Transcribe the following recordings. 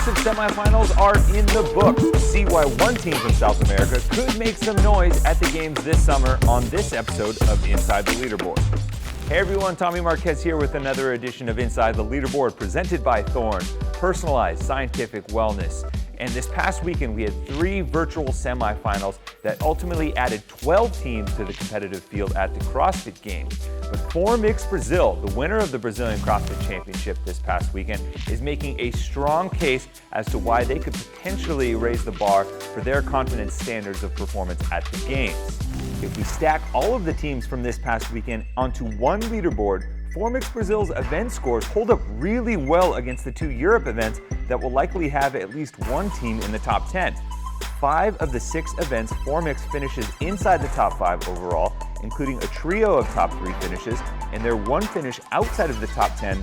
massive semifinals are in the books. See why one team from South America could make some noise at the games this summer on this episode of Inside the Leaderboard. Hey everyone, Tommy Marquez here with another edition of Inside the Leaderboard presented by Thorne, personalized scientific wellness. And this past weekend, we had 3 virtual semifinals that ultimately added 12 teams to the competitive field at the CrossFit Games. But Fourmixx Brazil, the winner of the Brazilian CrossFit Championship this past weekend, is making a strong case as to why they could potentially raise the bar for their confidence standards of performance at the Games. If we stack all of the teams from this past weekend onto one leaderboard, Fourmixx Brazil's event scores hold up really well against the 2 Europe events that will likely have at least one team in the top 10. 5 of the 6 events, Fourmixx finishes inside the top 5 overall, including a trio of top 3 finishes, and their one finish outside of the top 10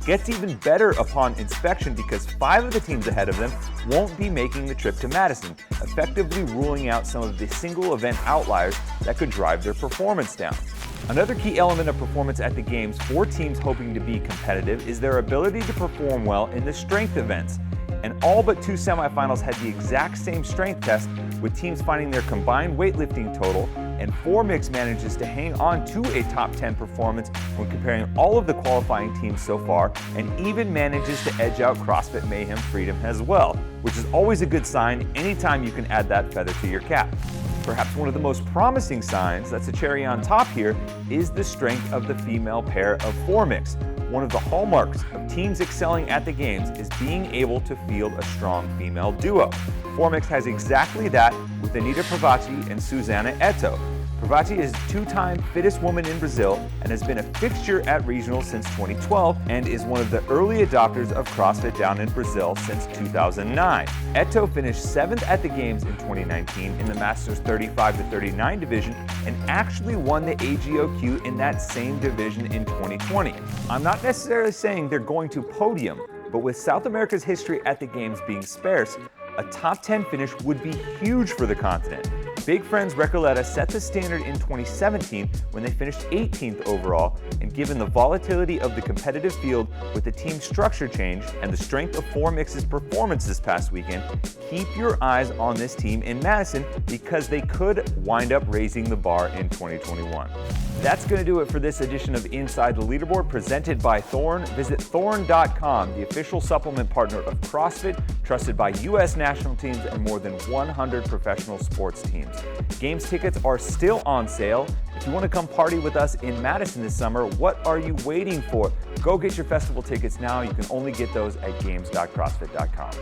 gets even better upon inspection because 5 of the teams ahead of them won't be making the trip to Madison, effectively ruling out some of the single event outliers that could drive their performance down. Another key element of performance at the Games for teams hoping to be competitive is their ability to perform well in the strength events. And all but 2 semifinals had the exact same strength test, with teams finding their combined weightlifting total, and Fourmixx manages to hang on to a top 10 performance when comparing all of the qualifying teams so far, and even manages to edge out CrossFit Mayhem Freedom as well, which is always a good sign anytime you can add that feather to your cap. Perhaps one of the most promising signs, that's a cherry on top here, is the strength of the female pair of Fourmixx. One of the hallmarks of teams excelling at the Games is being able to field a strong female duo. Fourmixx has exactly that with Anita Pravatti and Susana Etto. Pravatti is 2-time fittest woman in Brazil and has been a fixture at regionals since 2012 and is one of the early adopters of CrossFit down in Brazil since 2009. Etto finished 7th at the Games in 2019 in the Masters 35-39 division and actually won the AGOQ in that same division in 2020. I'm not necessarily saying they're going to podium, but with South America's history at the Games being sparse, a top 10 finish would be huge for the continent. Big Friends Recoleta set the standard in 2017 when they finished 18th overall, and given the volatility of the competitive field with the team structure change and the strength of Fourmixx's performance this past weekend, keep your eyes on this team in Madison because they could wind up raising the bar in 2021. That's going to do it for this edition of Inside the Leaderboard presented by Thorne. Visit thorne.com, the official supplement partner of CrossFit, trusted by U.S. national teams and more than 100 professional sports teams. Games tickets are still on sale. If you want to come party with us in Madison this summer, what are you waiting for? Go get your festival tickets now. You can only get those at games.crossfit.com.